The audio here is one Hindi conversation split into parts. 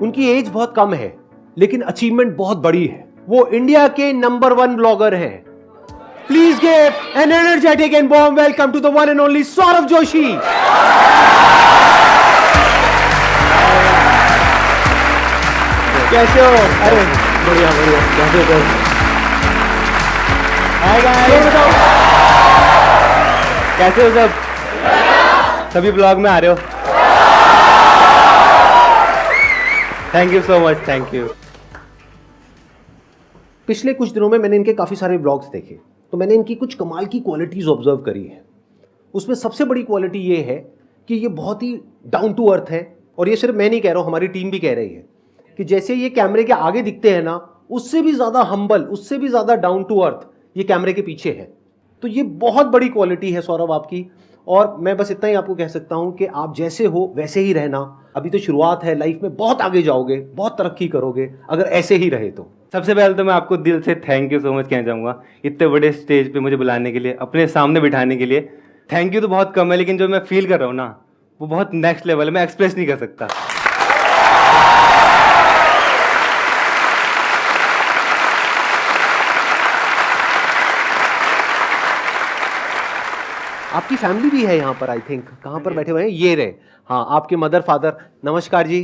उनकी एज बहुत कम है लेकिन अचीवमेंट बहुत बड़ी है। वो इंडिया के नंबर 1 ब्लॉगर हैं। Please give an energetic and warm welcome to the one and only Saurabh Joshi. कैसे हो? अरे बढ़िया बढ़िया, कैसे हो? हाय गाइस, कैसे हो सब? सभी ब्लॉग में आ रहे हो? Thank you so much, thank you. पिछले कुछ दिनों में मैंने इनके काफ़ी सारे ब्लॉग्स देखे, तो मैंने इनकी कुछ कमाल की क्वालिटीज़ ऑब्जर्व करी है। उसमें सबसे बड़ी क्वालिटी ये है कि ये बहुत ही डाउन टू अर्थ है, और ये सिर्फ मैं नहीं कह रहा हूँ, हमारी टीम भी कह रही है कि जैसे ये कैमरे के आगे दिखते हैं ना, उससे भी ज़्यादा हम्बल, उससे भी ज़्यादा डाउन टू अर्थ ये कैमरे के पीछे है। तो ये बहुत बड़ी क्वालिटी है सौरभ आपकी, और मैं बस इतना ही आपको कह सकता हूं कि आप जैसे हो वैसे ही रहना। अभी तो शुरुआत है, लाइफ में बहुत आगे जाओगे, बहुत तरक्की करोगे अगर ऐसे ही रहे तो। सबसे पहले तो मैं आपको दिल से थैंक यू सो मच कहना चाहूँगा, इतने बड़े स्टेज पे मुझे बुलाने के लिए, अपने सामने बिठाने के लिए। थैंक यू तो बहुत कम है, लेकिन जो मैं फील कर रहा हूँ ना, वो बहुत नेक्स्ट लेवल है, मैं एक्सप्रेस नहीं कर सकता। आपकी फैमिली भी है यहाँ पर, आई थिंक। कहाँ पर बैठे हुए हैं? ये रहे। हाँ, आपके मदर फादर। नमस्कार जी।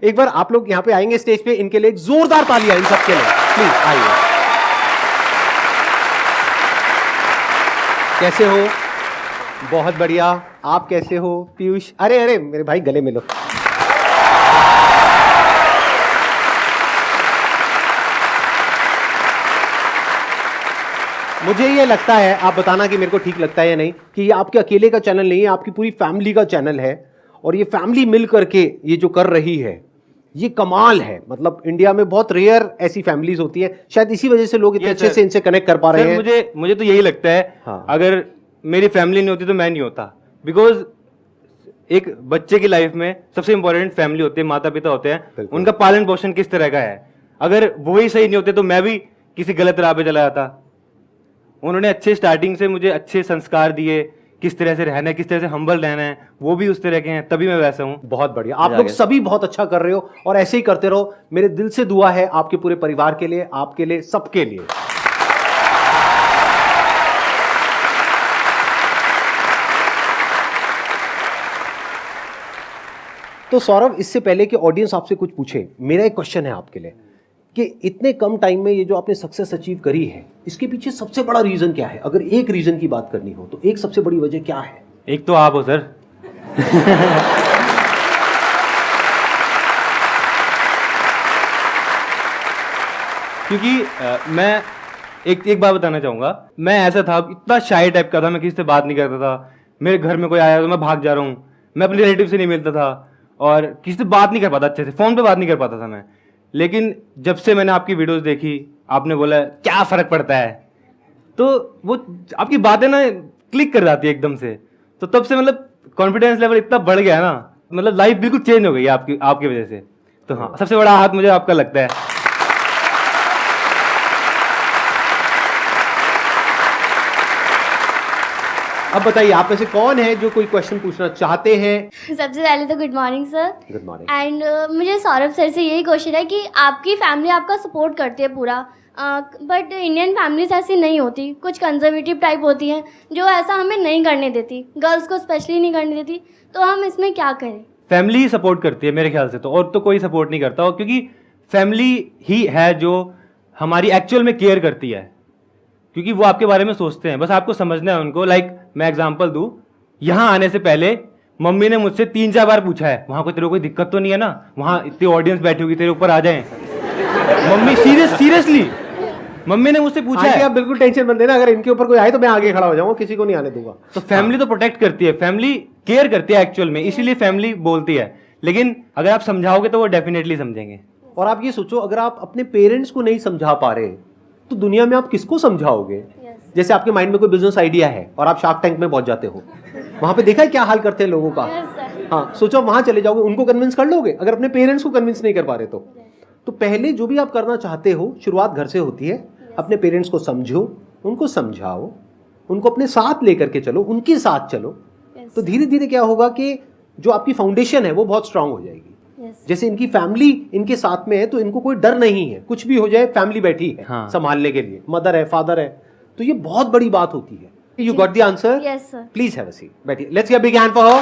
एक बार आप लोग यहाँ पे आएंगे स्टेज पे, इनके लिए एक जोरदार तालियां इन सबके लिए, प्लीज आइए। कैसे हो? बहुत बढ़िया। आप कैसे हो पीयूष? अरे अरे मेरे भाई, गले मिलो। मुझे ये लगता है, आप बताना कि मेरे को ठीक लगता है या नहीं, कि ये आपके अकेले का चैनल नहीं है, आपकी पूरी फैमिली का चैनल है। और ये फैमिली मिल करके ये जो कर रही है, ये कमाल है। मतलब इंडिया में बहुत रेयर ऐसी फैमिलीज होती है, शायद इसी वजह से लोग इतने अच्छे से इनसे कनेक्ट कर पा रहे हैं। मुझे तो यही लगता है, हाँ। अगर मेरी फैमिली नहीं होती तो मैं नहीं होता। बिकॉज एक बच्चे की लाइफ में सबसे इंपॉर्टेंट फैमिली होती है, माता पिता होते हैं। उनका पालन पोषण किस तरह का है, अगर वो ही सही नहीं होते तो मैं भी किसी गलत राह पे चला जाता। उन्होंने अच्छे स्टार्टिंग से मुझे अच्छे संस्कार दिए, किस तरह से रहना है, किस तरह से हम्बल रहना है, वो भी उस तरह के हैं, तभी मैं वैसा हूँ। बहुत बढ़िया, आप लोग सभी बहुत अच्छा कर रहे हो और ऐसे ही करते रहो। मेरे दिल से दुआ है आपके पूरे परिवार के लिए, आपके लिए, सबके लिए। तो सौरभ, इससे पहले कि ऑडियंस आपसे कुछ पूछे, मेरा एक क्वेश्चन है आपके लिए कि इतने कम टाइम में ये जो आपने सक्सेस अचीव करी है, इसके पीछे सबसे बड़ा रीजन क्या है? अगर एक रीजन की बात करनी हो तो एक सबसे बड़ी वजह क्या है? एक तो आप हो सर। क्योंकि मैं एक बात बताना चाहूंगा, मैं ऐसा था, इतना शाय टाइप का था, मैं किसी से बात नहीं करता था। मेरे घर में कोई आया तो मैं भाग जा रहा हूँ, मैं अपने रिलेटिव से नहीं मिलता था और किसी से बात नहीं कर पाता, अच्छे से फोन पे बात नहीं कर पाता था मैं। लेकिन जब से मैंने आपकी वीडियोस देखी, आपने बोला क्या फर्क पड़ता है, तो वो आपकी बातें ना क्लिक कर जाती है एकदम से। तो तब से मतलब कॉन्फिडेंस लेवल इतना बढ़ गया ना, मतलब लाइफ बिल्कुल चेंज हो गई आपकी वजह से। तो हाँ, सबसे बड़ा हाथ मुझे आपका लगता है। अब बताइए, आप में से कौन है जो कोई क्वेश्चन पूछना चाहते हैं? सबसे पहले तो good morning sir. Good morning. And मुझे सौरभ सर से यही क्वेश्चन है कि आपकी फैमिली आपका सपोर्ट करती है पूरा, बट इंडियन फैमिलीज ऐसी नहीं होती, कुछ कंजर्वेटिव टाइप होती हैं जो ऐसा हमें नहीं करने देती, गर्ल्स को स्पेशली नहीं करने देती। तो हम इसमें क्या करें? फैमिली ही सपोर्ट करती है मेरे ख्याल से, तो और तो कोई सपोर्ट नहीं करता, क्योंकि फैमिली ही है जो हमारी एक्चुअल में केयर करती है, क्योंकि वो आपके बारे में सोचते हैं, बस आपको समझना है उनको। लाइक मैं एग्जांपल दूं, यहाँ आने से पहले मम्मी ने मुझसे 3-4 बार पूछा है, वहाँ को तेरे को कोई दिक्कत तो नहीं है ना, वहाँ इतनी ऑडियंस बैठी होगी, तेरे ऊपर आ जाए। मम्मी सीरियसली मम्मी ने मुझसे पूछा है। आप बिल्कुल टेंशन मत लेना, अगर इनके ऊपर कोई आए तो मैं आगे खड़ा हो जाऊंगा, किसी को नहीं आने दूंगा। तो फैमिली तो प्रोटेक्ट करती है, फैमिली केयर करती है एक्चुअल में, इसीलिए फैमिली बोलती है। लेकिन अगर आप समझाओगे तो वो डेफिनेटली समझेंगे। और आप ये सोचो, अगर आप अपने पेरेंट्स को नहीं समझा पा रहे तो दुनिया में आप किसको समझाओगे? जैसे आपके माइंड में कोई बिजनेस आइडिया है और आप शार्क टैंक में पहुंच जाते हो, वहां पे देखा है क्या हाल करते हैं लोगों का। हाँ, सोचो वहां चले जाओगे, उनको कन्विंस कर लोगे? अगर अपने पेरेंट्स को कन्विंस नहीं कर पा रहे तो पहले जो भी आप करना चाहते हो, शुरुआत घर से होती है। अपने पेरेंट्स को समझो, उनको समझाओ, उनको अपने साथ लेकर के चलो, उनके साथ चलो। तो धीरे धीरे क्या होगा कि जो आपकी फाउंडेशन है वो बहुत स्ट्रांग हो जाएगी। Yes. जैसे इनकी फैमिली इनके साथ में है तो इनको कोई डर नहीं है, कुछ भी हो जाए फैमिली बैठी है हाँ। संभालने के लिए, मदर है, फादर है, तो ये बहुत बड़ी बात होती है। You got the answer? Yes, sir. Please have a seat, बैठिए। Let's give a big hand for her.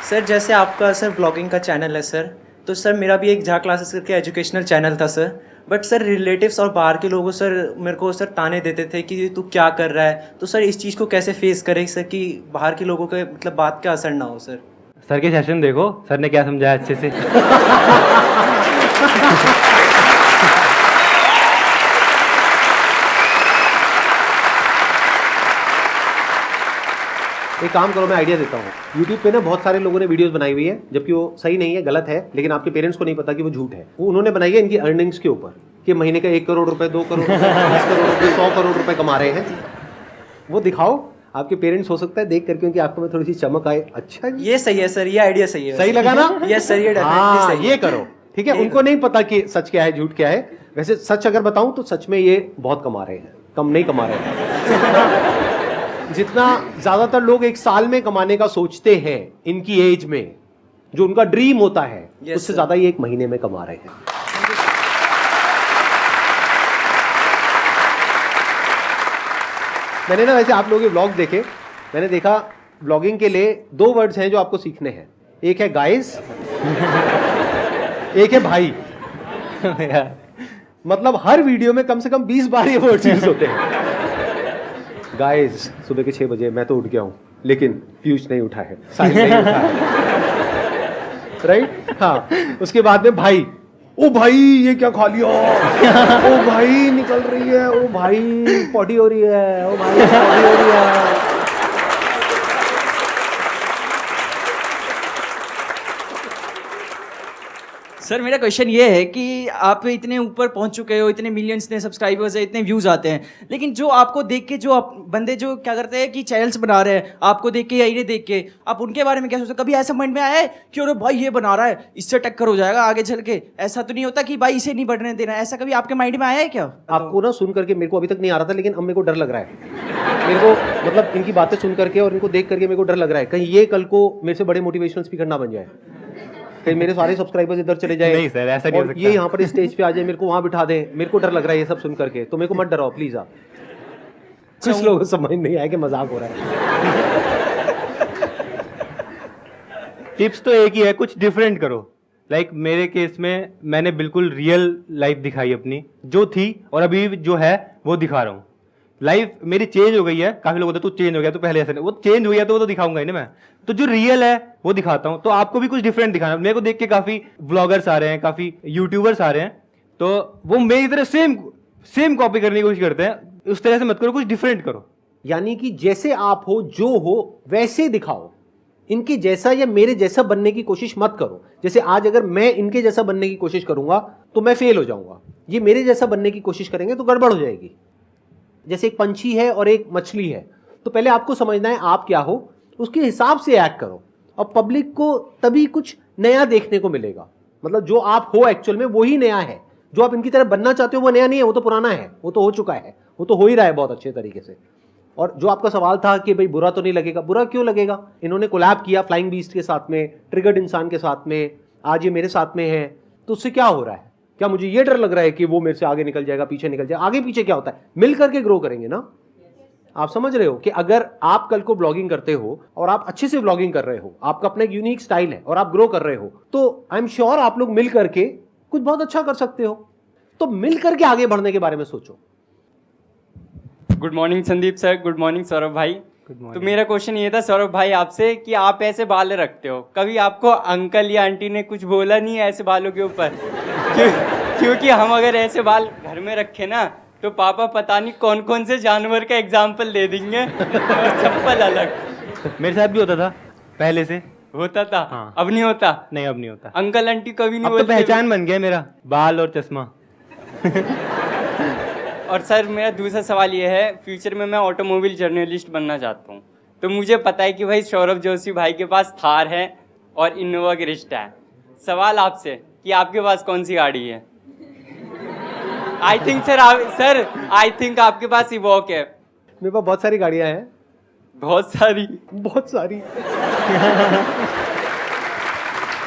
Sir जैसे आपका सर ब्लॉगिंग का चैनल है सर, तो सर मेरा भी एक झा क्लासेस करके एजुकेशनल चैनल था सर, बट सर रिलेटिव्स और बाहर के लोगों सर मेरे को सर ताने देते थे कि तू क्या कर रहा है, तो सर इस चीज़ को कैसे फेस करें सर कि बाहर के लोगों के मतलब बात का असर ना हो सर। सर के सेशन देखो, सर ने क्या समझाया अच्छे से। एक काम करो, मैं आइडिया देता हूँ। YouTube पे ना बहुत सारे लोगों ने वीडियोस बनाई हुई है, जबकि वो सही नहीं है, गलत है, लेकिन आपके पेरेंट्स को नहीं पता कि वो झूठ है। वो उन्होंने बनाई है इनकी अर्निंग्स के ऊपर कि महीने का 1 करोड़ रुपए, 2 करोड़ रुपए, 10 करोड़ रुपए, 100 करोड़ रुपए कमा रहे हैं। वो दिखाओ, आपके पेरेंट्स हो सकता है देख करके उनकी आंखों में थोड़ी सी चमक आए। अच्छा जी, ये सही है सर, ये आइडिया सही है। सही लगा ना? यस सर, ये हाँ, डेफिनेटली सही ये है। करो, ठीक है। उनको नहीं पता कि सच क्या है झूठ क्या है। वैसे सच अगर बताऊं तो सच में ये बहुत कमा रहे हैं, कम नहीं कमा रहे हैं। जितना ज्यादातर लोग एक साल में कमाने का सोचते हैं इनकी एज में, जो उनका ड्रीम होता है, Yes, उससे sir. ज्यादा ये 1 महीने में कमा रहे हैं। मैंने ना वैसे आप लोगों के व्लॉग देखे, मैंने देखा व्लॉगिंग के लिए 2 वर्ड्स हैं जो आपको सीखने हैं। एक है गाइस, एक है भाई। मतलब हर वीडियो में कम से कम 20 बार ये वर्ड्स यूज होते हैं। गाइस, सुबह के 6 बजे मैं तो उठ गया हूं, लेकिन पीयूष नहीं उठा है, साहिल नहीं उठा है। राइट? हाँ। उसके बाद में भाई, ओ भाई ये क्या खा लिया, ओ भाई निकल रही है, ओ भाई पॉटी हो रही है, ओ भाई पॉटी हो रही है। सर मेरा क्वेश्चन ये है कि आप इतने ऊपर पहुंच चुके हो, इतने मिलियंस, इतने सब्सक्राइबर्स है, इतने व्यूज आते हैं, लेकिन जो आपको देख के जो बंदे जो क्या करते हैं कि चैनल्स बना रहे हैं आपको देख के या इन्हें देख के, आप उनके बारे में क्या सोचते हो? कभी ऐसा माइंड में आया है कि अरे भाई ये बना रहा है, इससे टक्कर हो जाएगा आगे चल के? ऐसा तो नहीं होता कि भाई इसे नहीं बढ़ने देना, ऐसा कभी आपके माइंड में आया है क्या? आपको ना सुन करके मेरे को अभी तक नहीं आ रहा था, लेकिन अब मेरे को डर लग रहा है। मेरे को मतलब इनकी बातें सुन करके और इनको देख करके मेरे को डर लग रहा है, कहीं ये कल को मेरे से बड़े मोटिवेशनल स्पीकर ना बन जाए, कहीं मेरे सारे सब्सक्राइबर्स इधर चले जाए। नहीं सर, ऐसा नहीं हो और सकता। ये यहाँ पर स्टेज पे आ जाए, मेरे को वहां बिठा दे। मेरे को डर लग रहा है ये सब सुन करके, तो मेरे को मत डराओ प्लीज। आप कुछ लोगों को समझ नहीं आया कि मजाक हो रहा है। टिप्स तो एक ही है, कुछ डिफरेंट करो। लाइक मेरे केस में मैंने बिल्कुल रियल लाइफ दिखाई अपनी, जो थी और अभी जो है वो दिखा रहा हूँ। लाइफ मेरी चेंज हो गई है। काफी लोग बोलते हैं तू चेंज हो गया, तो पहले ऐसा नहीं, वो चेंज हुई है तो वो तो दिखाऊंगा ही ना मैं। तो जो रियल है वो दिखाता हूँ। तो आपको भी कुछ डिफरेंट दिखाना। मेरे को देख के काफी व्लॉगर्स आ रहे हैं, काफी यूट्यूबर्स आ रहे हैं, तो वो मेरी तरह सेम कॉपी करने की कोशिश करते हैं। उस तरह से मत करो, कुछ डिफरेंट करो। यानी कि जैसे आप हो, जो हो वैसे दिखाओ। इनके जैसा या मेरे जैसा बनने की कोशिश मत करो। जैसे आज अगर मैं इनके जैसा बनने की कोशिश करूंगा तो मैं फेल हो जाऊंगा, ये मेरे जैसा बनने की कोशिश करेंगे तो गड़बड़ हो जाएगी। जैसे एक पंछी है और एक मछली है, तो पहले आपको समझना है आप क्या हो, उसके हिसाब से एक्ट करो, और पब्लिक को तभी कुछ नया देखने को मिलेगा। मतलब जो आप हो एक्चुअल में वही नया है। जो आप इनकी तरह बनना चाहते हो वो नया नहीं है, वो तो पुराना है, वो तो हो चुका है, वो तो हो ही रहा है बहुत अच्छे तरीके से। और जो आपका सवाल था कि भाई बुरा तो नहीं लगेगा, बुरा क्यों लगेगा? इन्होंने कोलैब किया फ्लाइंग बीस्ट के साथ में, ट्रिगर्ड इंसान के साथ में, आज ये मेरे साथ में है, तो उससे क्या हो रहा है? क्या मुझे ये डर लग रहा है कि वो मेरे से आगे निकल जाएगा, पीछे निकल जाएगा? आगे पीछे क्या होता है, मिल करके ग्रो करेंगे ना। आप समझ रहे हो कि अगर आप कल को ब्लॉगिंग करते हो और आप अच्छे से ब्लॉगिंग कर रहे हो, आपका अपना एक यूनिक स्टाइल है और आप ग्रो कर रहे हो, तो आई एम श्योर आप लोग मिल करके कुछ बहुत अच्छा कर सकते हो। तो मिल करके आगे बढ़ने के बारे में सोचो। Good morning Sandeep sir, good morning Saurabh भाई। Good morning. तो मेरा क्वेश्चन ये था सौरभ भाई आपसे कि आप ऐसे बाल रखते हो, कभी आपको अंकल या आंटी ने कुछ बोला नहीं है ऐसे बालों के ऊपर? क्योंकि हम अगर ऐसे बाल घर में रखे ना तो पापा पता नहीं कौन कौन से जानवर का एग्जाम्पल दे देंगे और चप्पल अलग। मेरे साथ भी होता था पहले से। होता था? हाँ। अब नहीं होता? नहीं, अब नहीं होता। अंकल आंटी कभी नहीं अब तो बोलते? पहचान बन गया मेरा, बाल और चश्मा। और सर मेरा दूसरा सवाल ये है, फ्यूचर में मैं ऑटोमोबाइल जर्नलिस्ट बनना चाहता हूँ, तो मुझे पता है कि भाई सौरभ जोशी भाई के पास थार है और इनोवा क्रिस्टा है। सवाल आपसे कि आपके पास कौन सी गाड़ी है? आई थिंक आपके पास इवॉक है। मेरे पास बहुत सारी गाड़ियां हैं, बहुत सारी। बहुत सारी।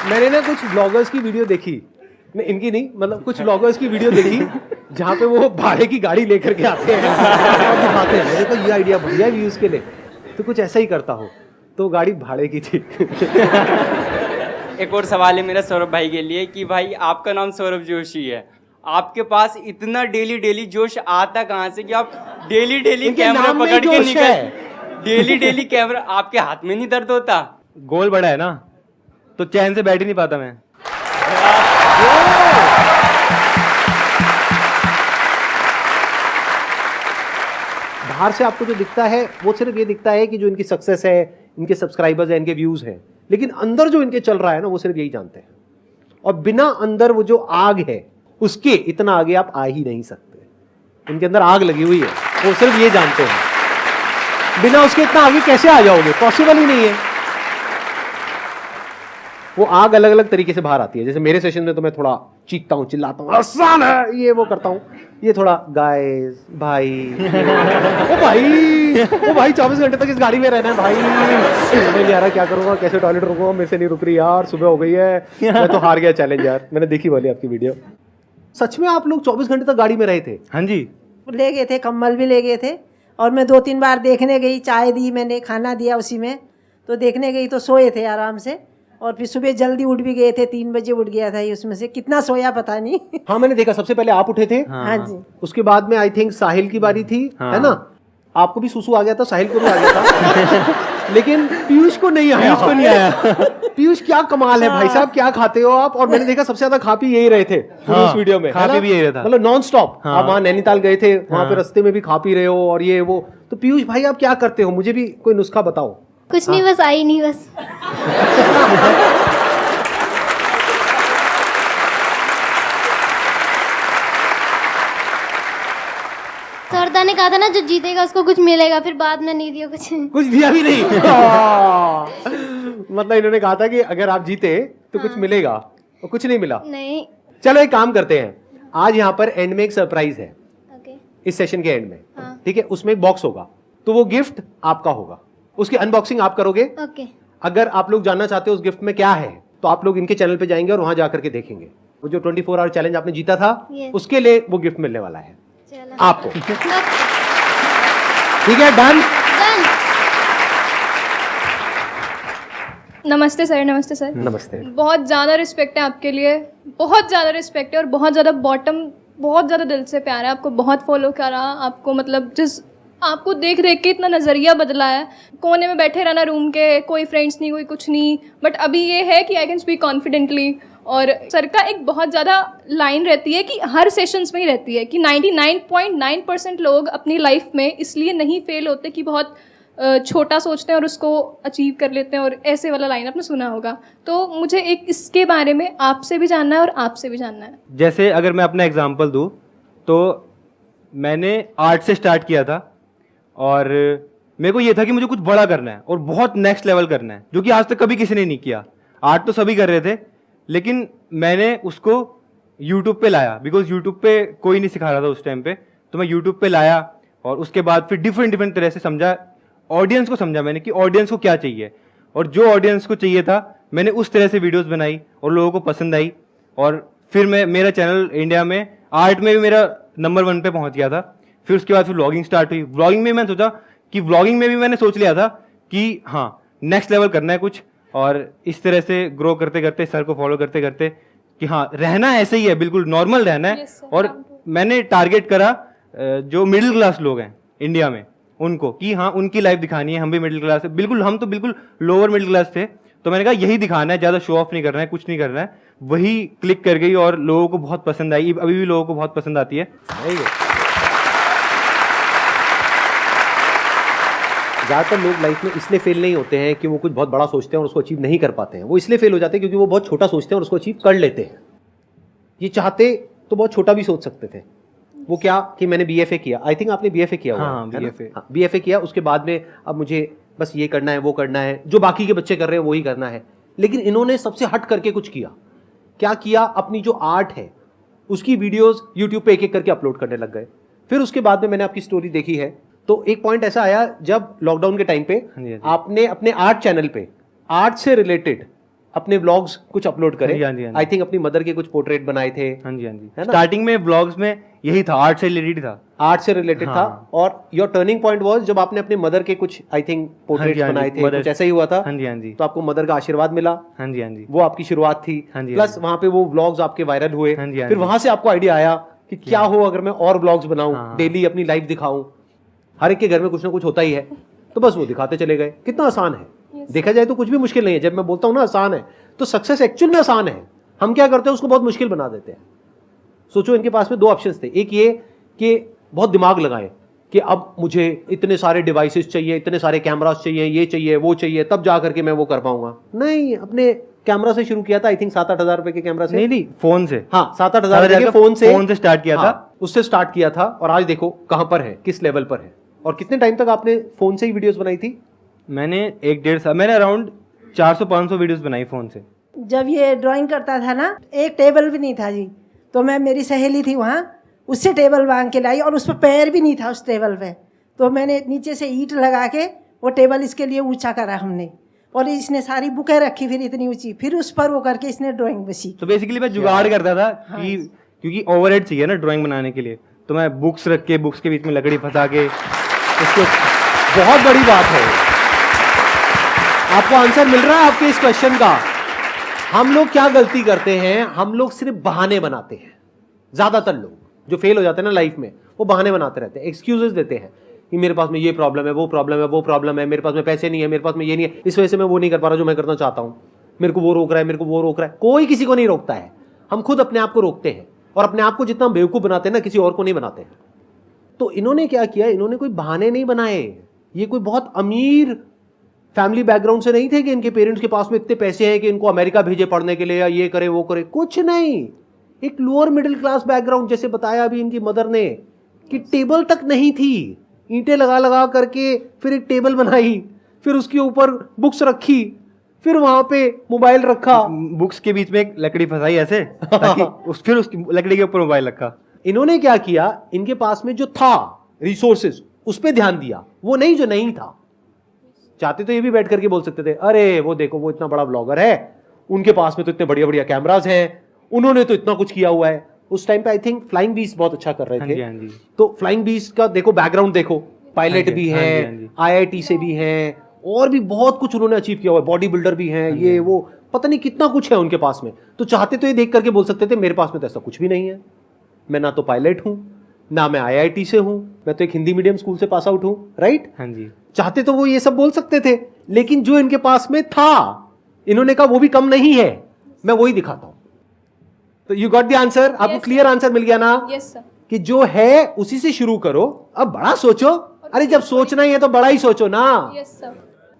मैंने ना कुछ ब्लॉगर्स की वीडियो देखी, नहीं इनकी नहीं, मतलब कुछ ब्लॉगर्स की वीडियो देखी जहाँ पे वो भाड़े की गाड़ी लेकर के आते हैं और दिखाते हैं। मेरे को ये आइडिया बढ़िया है व्यूज के लिए, तो कुछ ऐसा ही करता हो। तो गाड़ी भाड़े की थी। एक और सवाल है मेरा सौरभ भाई के लिए कि भाई आपका नाम सौरभ जोशी है, आपके पास इतना डेली डेली जोश आता कहाँ से कि आप डेली डेली इनके कैमरा नाम में पकड़ के जोश है। डेली डेली कैमरा, आपके हाथ में नहीं दर्द होता? गोल बड़ा है ना, तो चैन से बैठ ही नहीं पाता मैं। बाहर से आपको जो दिखता है वो सिर्फ ये दिखता है कि जो इनकी सक्सेस है, इनके सब्सक्राइबर्स हैं, इनके व्यूज हैं, लेकिन अंदर जो इनके चल रहा है ना वो सिर्फ यही जानते हैं। और बिना अंदर वो जो आग है उसके इतना आगे आप आ ही नहीं सकते। इनके अंदर आग लगी हुई है, वो सिर्फ ये जानते हैं। बिना उसके इतना आगे कैसे आ जाओगे, पॉसिबल ही नहीं है। वो आग अलग अलग तरीके से बाहर आती है। जैसे मेरे सेशन में तो मैं थोड़ा चीखता हूँ, चिल्लाता हूँ, आसान है, ये वो करता हूँ। ये थोड़ा गाइस भाई, ओ भाई 24 घंटे तक इस गाड़ी में रहना है भाई, समझ नहीं आ रहा क्या करूँगा, कैसे टॉयलेट रुकूंगा, मेरे से नहीं रुक रही यार, सुबह हो गई है, मैं तो हार गया चैलेंज यार। मैंने देखी वाली आपकी वीडियो। सच में आप लोग 24 घंटे तक गाड़ी में रहे थे? हाँ जी। ले गए थे, कम्बल भी ले गए थे। और मैं 2-3 बार देखने गई, चाय दी मैंने, खाना दिया उसी में, तो देखने गई तो सोए थे आराम से। और फिर सुबह जल्दी उठ भी गए थे, 3 बजे उठ गया था। उसमें से कितना सोया पता नहीं। हाँ मैंने देखा, सबसे पहले आप उठे थे। हाँ जी। उसके बाद में आई थिंक साहिल की बारी थी, है ना? आपको भी सुसु आ गया था, साहिल को भी आ गया था। लेकिन पीयूष को नहीं आया। पीयूष को नहीं आया। पीयूष क्या कमाल है भाई साहब, क्या खाते हो आप? और मैंने देखा सबसे ज्यादा खा पी यही रहे थे पूरी उस वीडियो में। खा पी भी यही रहा था। मतलब नॉन स्टॉप। आप वहाँ नैनीताल गए थे, वहाँ पे रास्ते में भी खा पी रहे हो और ये वो। तो पीयूष भाई आप क्या करते हो, मुझे भी कोई नुस्खा बताओ। कुछ नहीं, बस आई नहीं बस। सरदा ने कहा था ना जो जीतेगा उसको कुछ मिलेगा, फिर बाद में नहीं दिया कुछ। कुछ दिया भी नहीं। मतलब इन्होंने कहा था कि अगर आप जीते तो कुछ मिलेगा, और कुछ नहीं मिला। नहीं। चलो एक काम करते हैं, आज यहाँ पर एंड में एक सरप्राइज है। ओके। इस सेशन के एंड में, हाँ। ठीक है? उसमें एक बॉक्स होगा, तो वो गिफ्ट आपका होगा, उसकी अनबॉक्सिंग आप करोगे। ओके। अगर आप लोग जानना चाहते हो उस गिफ्ट में क्या है, तो आप लोग इनके चैनल पे जाएंगे और वहां जाकर के देखेंगे। वो जो 24 आवर चैलेंज आपने जीता था, Yes. उसके लिए वो गिफ्ट मिलने वाला है चलो। आपको। ओके। ठीक है, डन। डन। नमस्ते सर। नमस्ते सर। नमस्ते। बहुत ज़्यादा रिस्पेक्ट है आपके लिए, बहुत ज़्यादा रिस्पेक्ट है और बहुत ज़्यादा बहुत ज़्यादा दिल से प्यार है। आपको बहुत फॉलो करा, आपको मतलब जिस आपको देख देख के इतना नज़रिया बदला है। कोने में बैठे रहना रूम के, कोई फ्रेंड्स नहीं, कोई कुछ नहीं, बट अभी ये है कि आई कैन स्पीक कॉन्फिडेंटली। और सर का एक बहुत ज़्यादा लाइन रहती है कि हर सेशंस में ही रहती है कि 99.9% लोग अपनी लाइफ में इसलिए नहीं फेल होते कि बहुत छोटा सोचते हैं और उसको अचीव कर लेते हैं। और ऐसे वाला लाइन आपने सुना होगा। तो मुझे एक इसके बारे में आपसे भी जानना है और आपसे भी जानना है। जैसे अगर मैं अपना एग्जांपल दूं तो मैंने आर्ट से स्टार्ट किया था और मेरे को ये था कि मुझे कुछ बड़ा करना है और बहुत नेक्स्ट लेवल करना है, जो कि आज तक कभी किसी ने नहीं किया। आर्ट तो सभी कर रहे थे, लेकिन मैंने उसको यूट्यूब पे लाया, बिकॉज यूट्यूब पे कोई नहीं सिखा रहा था उस टाइम पे। तो मैं यूट्यूब पे लाया और उसके बाद फिर डिफरेंट तरह से समझा, ऑडियंस को समझा मैंने कि ऑडियंस को क्या चाहिए, और जो ऑडियंस को चाहिए था मैंने उस तरह से वीडियोस बनाई और लोगों को पसंद आई। और फिर मेरा चैनल इंडिया में आर्ट में भी मेरा नंबर 1 पे पहुंच गया था। फिर उसके बाद फिर व्लॉगिंग स्टार्ट हुई। व्लॉगिंग में मैंने सोचा कि व्लॉगिंग में भी मैंने सोच लिया था कि हाँ नेक्स्ट लेवल करना है कुछ, और इस तरह से ग्रो करते करते, सर को फॉलो करते करते कि हाँ रहना ऐसे ही है, बिल्कुल नॉर्मल रहना है। Yes, sir. और मैंने टारगेट करा जो मिडिल क्लास लोग हैं इंडिया में, उनको कि हाँ उनकी लाइफ दिखानी है। हम भी मिडिल क्लास है, बिल्कुल हम तो बिल्कुल लोअर मिडिल क्लास थे। तो मैंने कहा यही दिखाना है, ज़्यादा शो ऑफ नहीं करना है, कुछ नहीं करना है। वही क्लिक कर गई और लोगों को बहुत पसंद आई, अभी भी लोगों को बहुत पसंद आती है। ज़्यादातर लोग लाइफ में इसलिए फेल नहीं होते हैं कि वो कुछ बहुत बड़ा सोचते हैं और उसको अचीव नहीं कर पाते हैं। वो इसलिए फेल हो जाते हैं क्योंकि वो बहुत छोटा सोचते हैं और उसको अचीव कर लेते हैं। ये चाहते तो बहुत छोटा भी सोच सकते थे। वो क्या कि मैंने BFA किया, आई थिंक आपने BFA किया हुआ हाँ, है ना? BFA। हाँ, BFA किया, उसके बाद में अब मुझे बस ये करना है, वो करना है, जो बाकी के बच्चे कर रहे हैं वही करना है। लेकिन इन्होंने सबसे हट करके कुछ किया। क्या किया? अपनी जो आर्ट है उसकी वीडियोस यूट्यूब पे एक एक करके अपलोड करने लग गए। फिर उसके बाद में मैंने आपकी स्टोरी देखी है, तो एक पॉइंट ऐसा आया जब लॉकडाउन के टाइम पे हाँ जी, हाँ जी। आपने अपने आर्ट चैनल पे आर्ट से रिलेटेड अपने व्लॉग्स कुछ अपलोड करे। हाँ जी, हाँ जी। आई थिंक अपनी मदर के कुछ पोर्ट्रेट बनाए थे, हाँ जी, हाँ जी। है ना? स्टार्टिंग में ब्लॉग्स में यही था, आर्ट से रिलेटेड था। आर्ट से रिलेटेड हाँ। था। और योर टर्निंग पॉइंट वाज जब आपने अपने मदर के कुछ आई थिंक पोर्ट्रेट्स हाँ जी, बनाए थे, mother- कुछ ऐसा ही हुआ था। हाँ जी, हाँ जी। तो आपको मदर का आशीर्वाद मिला, हाँ जी, हाँ जी। वो आपकी शुरुआत थी। हाँ जी, प्लस हाँ जी। वहां पे वो व्लॉग्स आपके वायरल हुए। हाँ जी, हाँ फिर जी। वहां से आपको आइडिया आया कि क्या हो अगर मैं और व्लॉग्स बनाऊं, हाँ। डेली अपनी लाइफ दिखाऊं। हर एक के घर में कुछ ना कुछ होता ही है, तो बस वो दिखाते चले गए। कितना आसान है, देखा जाए तो कुछ भी मुश्किल नहीं है। जब मैं बोलता हूं ना आसान है, तो सक्सेस एक्चुअल में आसान है। हम क्या करते हैं, उसको बहुत मुश्किल बना देते हैं। सोचो, इनके पास में दो ऑप्शंस थे। एक ये कि बहुत दिमाग लगाएं कि अब मुझे इतने सारे डिवाइसेस चाहिए, इतने सारे कैमरास चाहिए, ये चाहिए, वो चाहिए, तब जा करके मैं वो कर पाऊंगा। नहीं, अपने कैमरा से शुरू किया था। आई थिंक 7-8 हजार रुपए के कैमरा से। नहीं, फोन से। हाँ, 7-8 हजार रुपए के फोन से स्टार्ट किया था। हाँ, उससे स्टार्ट किया था। और आज देखो कहां पर है, किस लेवल पर है। और कितने टाइम तक आपने फोन से ही वीडियोस बनाई थी? मैंने 1-1.5 साल, मैंने अराउंड 400-500 वीडियोस बनाई फोन से। जब ये ड्राइंग करता था ना, एक टेबल भी नहीं था जी, तो मैं, मेरी सहेली थी वहाँ, उससे टेबल मांग के लाई और उस पर पैर भी नहीं था उस टेबल पे। तो मैंने नीचे से ईंट लगा के वो टेबल इसके लिए ऊंचा करा हमने, और इसने सारी बुकें रखी फिर इतनी ऊंची, फिर उस पर वो करके इसने ड्राइंग में सीखी। तो बेसिकली मैं जुगाड़ करता था कि क्योंकि ओवरहेड चाहिए ना ड्राइंग बनाने के लिए, तो मैं बुक्स रख के, बुक्स के बीच में लकड़ी फंसा के इसको बहुत बड़ी बात है। आपको आंसर मिल रहा है आपके इस क्वेश्चन का? हम लोग क्या गलती करते हैं, हम लोग सिर्फ बहाने बनाते हैं। ज्यादातर लोग जो फेल हो जाते हैं ना लाइफ में, वो बहाने बनाते रहते हैं, एक्सक्यूजेस देते हैं कि मेरे पास में ये प्रॉब्लम है, वो प्रॉब्लम है, वो प्रॉब्लम है, मेरे पास में पैसे नहीं है, मेरे पास में ये नहीं है, इस वजह से मैं वो नहीं कर पा रहा जो मैं करना चाहता हूं, मेरे को वो रोक रहा है, मेरे को वो रोक रहा है। कोई किसी को नहीं रोकता है, हम खुद अपने आप को रोकते हैं। और अपने आप को जितना बेवकूफ बनाते हैं ना, किसी और को नहीं बनाते हैं। तो इन्होंने क्या किया, इन्होंने कोई बहाने नहीं बनाए। ये कोई बहुत अमीर फैमिली बैकग्राउंड से नहीं थे कि इनके पेरेंट्स के पास में इतने पैसे हैं कि इनको अमेरिका भेजे पढ़ने के लिए या ये करे वो करे, कुछ नहीं। एक लोअर मिडिल क्लास बैकग्राउंड, जैसे बताया अभी इनकी मदर ने कि टेबल तक नहीं थी, ईंटें लगा लगा करके फिर एक टेबल बनाई, फिर उसके ऊपर बुक्स रखी, फिर वहां पे मोबाइल रखा, बुक्स के बीच में एक लकड़ी फंसाई ऐसे ताकि फिर उसकी लकड़ी के ऊपर मोबाइल रखा। इन्होंने क्या किया, इनके पास में जो था रिसोर्सेज उस पर ध्यान दिया, वो नहीं जो नहीं था। चाहते तो ये भी बैठ करके बोल सकते थे, अरे वो देखो वो इतना बड़ा ब्लॉगर है, उनके पास में तो इतने बढ़िया बढ़िया कैमराज हैं, उन्होंने तो इतना कुछ किया हुआ है। उस टाइम पे आई थिंक फ्लाइंग बीस्ट बहुत अच्छा कर रहे हाँ थे। जी, हाँ जी। तो फ्लाइंग बीस्ट का देखो बैकग्राउंड, देखो पायलट हाँ जी, भी हाँ जी, है, हाँ जी। IIT से भी हैं, और भी बहुत कुछ उन्होंने अचीव किया हुआ है, बॉडी बिल्डर भी हैं, ये वो पता नहीं कितना कुछ है उनके पास में। तो चाहते तो ये देख करके बोल सकते थे मेरे पास में तो ऐसा कुछ भी नहीं है, मैं ना तो पायलट हूं, ना मैं IIT से हूं, मैं तो एक हिंदी मीडियम स्कूल से पास आउट हूं, राइट? हाँ जी। चाहते तो वो ये सब बोल सकते थे, लेकिन जो इनके पास में था, इन्होंने कहा वो भी कम नहीं है, मैं वही दिखाता हूं। तो यू गॉट द आंसर? आपको Yes, क्लियर आंसर मिल गया ना? Yes sir. कि जो है उसी से शुरू करो, अब बड़ा सोचो। अरे जब सोचना ही है तो बड़ा ही सोचो ना। Yes sir.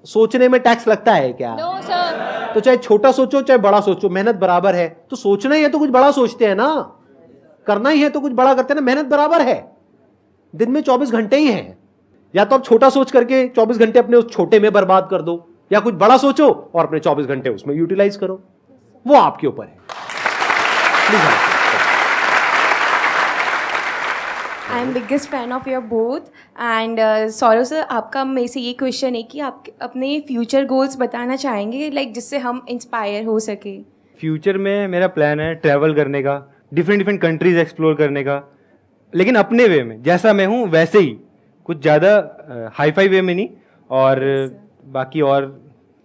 सोचने में टैक्स लगता है क्या? No sir. तो चाहे छोटा सोचो चाहे बड़ा सोचो, मेहनत बराबर है। तो सोचना ही है तो कुछ बड़ा सोचते हैं ना, करना ही है तो कुछ बड़ा करते हैं ना, मेहनत बराबर है। दिन में 24 घंटे ही हैं, या तो आप छोटा सोच करके 24 घंटे अपने उस छोटे में बर्बाद कर दो, या कुछ बड़ा सोचो और अपने 24 घंटे उसमें यूटिलाइज करो, वो आपके ऊपर है। Please I am biggest fan of your both and Saurav sir, आपका मेरे से ये क्वेश्चन है कि आप अपने फ्यूचर गोल्स बताना चाहेंगे, लाइक जिससे हम इंस्पायर हो सके। फ्यूचर में मेरा प्लान है ट्रैवल करने का, डिफरेंट डिफरेंट कंट्रीज एक्सप्लोर करने का, लेकिन अपने वे में, जैसा मैं हूँ वैसे ही, कुछ ज़्यादा हाई फाई वे में नहीं। और बाकी और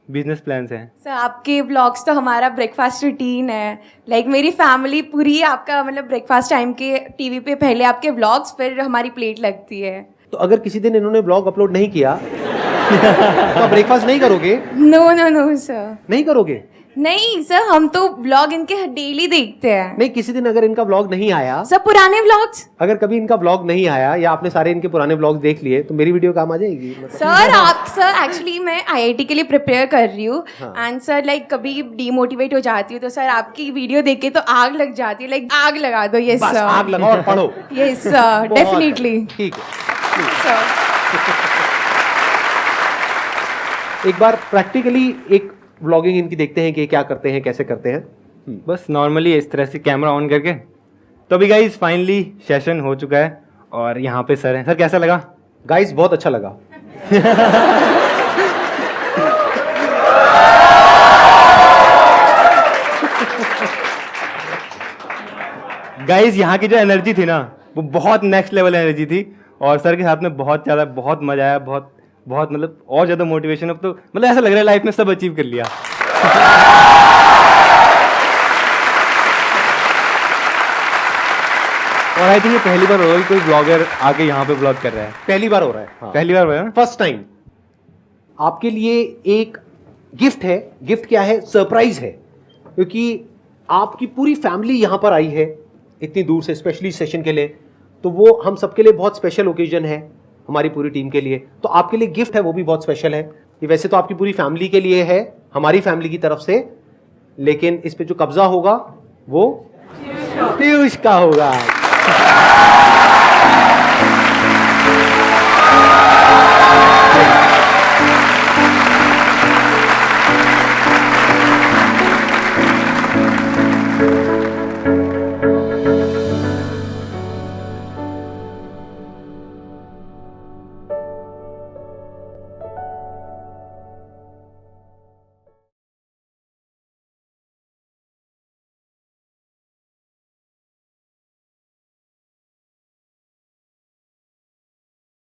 बिजनेस प्लान्स हैं। सर आपके ब्लॉग्स तो हमारा ब्रेकफास्ट रूटीन है, लाइक मेरी फैमिली पूरी आपका मतलब ब्रेकफास्ट टाइम के टीवी पे पहले आपके ब्लॉग्स, फिर हमारी प्लेट लगती है। तो अगर किसी दिन इन्होंने ब्लॉग अपलोड नहीं किया तो आप ब्रेकफास्ट नहीं करोगे? नो नो नो सर, नहीं करोगे? नहीं सर, हम तो ब्लॉग इनके डेली देखते हैं। नहीं, किसी दिन अगर इनका ब्लॉग नहीं आया, सर पुराने ब्लॉग्स, अगर कभी इनका ब्लॉग नहीं आया या आपने सारे इनके पुराने ब्लॉग देख लिए, तो मेरी वीडियो काम आ जाएगी? सर आप सर एक्चुअली मैं IIT के लिए प्रिपेयर कर रही हूँ एंड सर लाइक कभी डीमोटिवेट हो जाती हूँ तो सर आपकी वीडियो देख के तो आग लग जाती है, लाइक आग लगा दो। यस बस सर, आग लगाओ और पढ़ो। यस सर, बहुत डेफिनेटली ठीक है। सर। एक बार प्रैक्टिकली एक व्लॉगिंग इनकी देखते हैं कि क्या करते हैं, कैसे करते हैं। बस नॉर्मली इस तरह से कैमरा ऑन करके। तो अभी गाइस फाइनली सेशन हो चुका है और यहाँ पे सर हैं। सर कैसा लगा? गाइस बहुत अच्छा लगा। गाइस यहाँ की जो एनर्जी थी ना वो बहुत नेक्स्ट लेवल एनर्जी थी, और सर के साथ में बहुत ज़्यादा बहुत मजा आया, बहुत बहुत मतलब और ज़्यादा मोटिवेशन। अब तो मतलब ऐसा लग रहा है लाइफ में सब अचीव कर लिया। और आई थिंक ये पहली बार हो रहा है कोई ब्लॉगर आके यहाँ पे ब्लॉग कर रहा है। पहली बार हो रहा है, हाँ। पहली बार हुआ है ना? First time. आपके लिए एक गिफ्ट है। गिफ्ट क्या है? सरप्राइज है, क्योंकि आपकी पूरी फैमिली यहाँ पर आई है इतनी दूर से स्पेशली सेशन के लिए, तो वो हम सबके लिए बहुत स्पेशल ओकेजन है, हमारी पूरी टीम के लिए। तो आपके लिए गिफ्ट है, वो भी बहुत स्पेशल है। ये वैसे तो आपकी पूरी फैमिली के लिए है, हमारी फैमिली की तरफ से, लेकिन इस पे जो कब्जा होगा वो पीयूष का होगा।